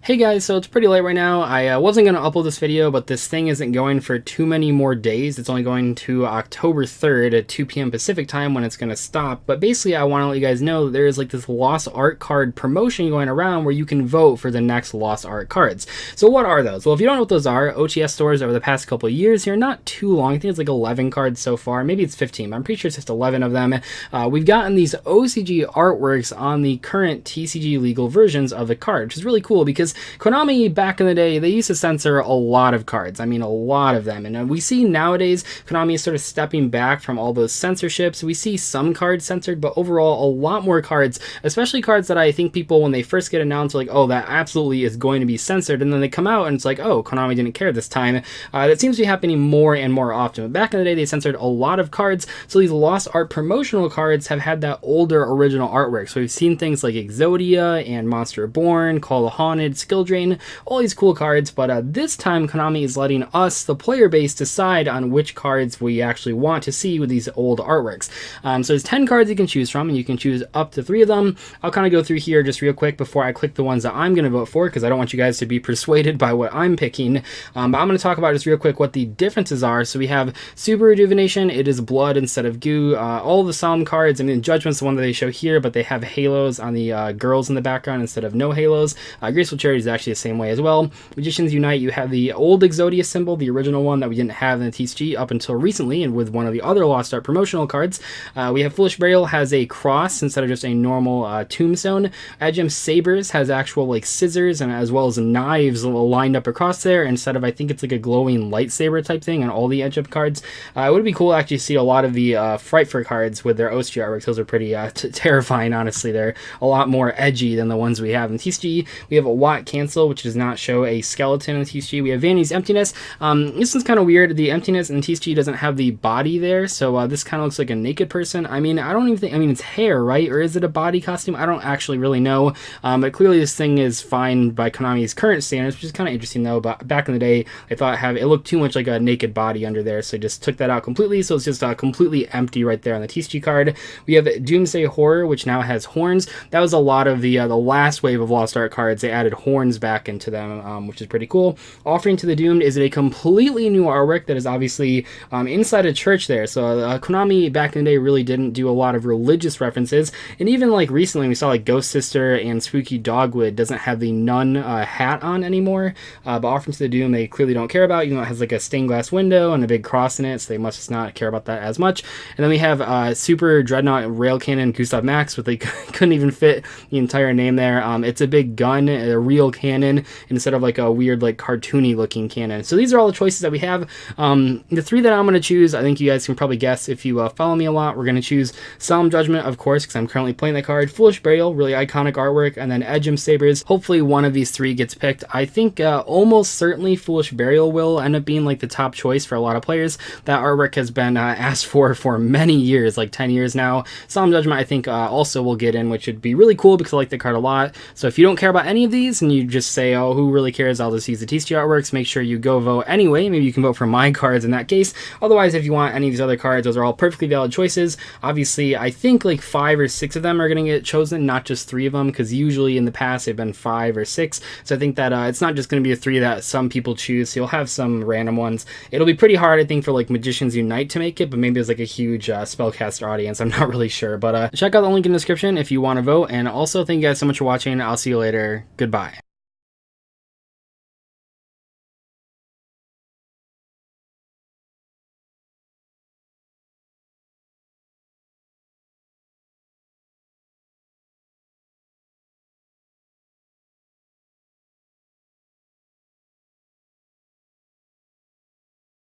Hey guys, so it's pretty late right now. I wasn't going to upload this video, but this thing isn't going for too many more days. It's only going to October 3rd at 2 p.m. Pacific time when it's going to stop. But basically, I want to let you guys know that there is like this lost art card promotion going around where you can vote for the next lost art cards. So what are those? Well, if you don't know what those are, OTS stores over the past couple of years here, not too long. I think it's like 11 cards so far. Maybe it's 15, but I'm pretty sure it's just 11 of them. We've gotten these OCG artworks on the current TCG legal versions of the card, which is really cool because Konami back in the day, they used to censor a lot of cards. I mean, a lot of them. And we see nowadays Konami is sort of stepping back from all those censorships. We see some cards censored, but overall a lot more cards, especially cards that I think people, when they first get announced, are like, oh, that absolutely is going to be censored. And then they come out and it's like, oh, Konami didn't care this time. That seems to be happening more and more often. But back in the day, they censored a lot of cards. So these lost art promotional cards have had that older original artwork. So we've seen things like Exodia and Monster Reborn, Call of Haunted, Skill Drain, all these cool cards, but this time Konami is letting us, the player base, decide on which cards we actually want to see with these old artworks. So there's 10 cards you can choose from, and you can choose up to 3 of them. I'll kind of go through here just real quick before I click the ones that I'm going to vote for, because I don't want you guys to be persuaded by what I'm picking. But I'm going to talk about just real quick what the differences are. So we have Super Rejuvenation, it is blood instead of goo. All the Solemn cards, I mean, Judgment's the one that they show here, but they have halos on the girls in the background instead of no halos. Graceful Charity is actually the same way as well. Magicians Unite, you have the old Exodia symbol, the original one that we didn't have in the TCG up until recently, and with one of the other Lost Art promotional cards. We have Foolish Burial has a cross instead of just a normal tombstone. Edgem Sabers has actual like scissors and as well as knives lined up across there instead of, I think it's like a glowing lightsaber type thing on all the Edgem cards. It would be cool to actually see a lot of the Frightful cards with their OSG artworks. Those are pretty terrifying, honestly. They're a lot more edgy than the ones we have in TCG. We have a Watt Cancel, which does not show a skeleton in the TCG. We have Vanity's Emptiness. This one's kind of weird. The Emptiness in TCG doesn't have the body there, so this kind of looks like a naked person. I mean, I don't even think, I mean, it's hair, right? Or is it a body costume? I don't actually really know, but clearly this thing is fine by Konami's current standards, which is kind of interesting though. But back in the day, I thought it looked too much like a naked body under there, so I just took that out completely, so it's just completely empty right there on the TCG card. We have Doomsday Horror, which now has horns. That was a lot of the last wave of Lost Art cards. They added horns back into them, which is pretty cool. Offering to the Doomed is a completely new artwork that is obviously inside a church there. So Konami back in the day really didn't do a lot of religious references, and even like recently we saw like Ghost Sister and Spooky Dogwood doesn't have the nun hat on anymore, but Offering to the Doom they clearly don't care about, even though it has like a stained glass window and a big cross in it, so they must just not care about that as much. And then we have Super Dreadnought Rail Cannon Gustav Max, but they couldn't even fit the entire name there. It's a big gun, a real cannon, instead of like a weird like cartoony looking cannon. So these are all the choices that we have. The 3 that I'm going to choose, I think you guys can probably guess if you follow me a lot. We're going to choose Solemn Judgment, of course, because I'm currently playing the card. Foolish Burial, really iconic artwork, and then Edgem Sabers. Hopefully one of these 3 gets picked. I think almost certainly Foolish Burial will end up being like the top choice for a lot of players. That artwork has been asked for many years, like 10 years now. Solemn Judgment I think also will get in, which would be really cool because I like the card a lot. So if you don't care about any of these and you just say, oh, who really cares, I'll just use the TCG artworks, make sure you go vote anyway. Maybe you can vote for my cards in that case. Otherwise, if you want any of these other cards, those are all perfectly valid choices. Obviously, I think like 5 or 6 of them are going to get chosen, not just 3 of them, because usually in the past they've been 5 or 6. So I think that it's not just going to be a 3 that some people choose, so you'll have some random ones. It'll be pretty hard, I think, for like Magicians Unite to make it, but maybe there's like a huge spellcaster audience. I'm not really sure, but check out the link in the description if you want to vote. And also, thank you guys so much for watching. I'll see you later. Goodbye.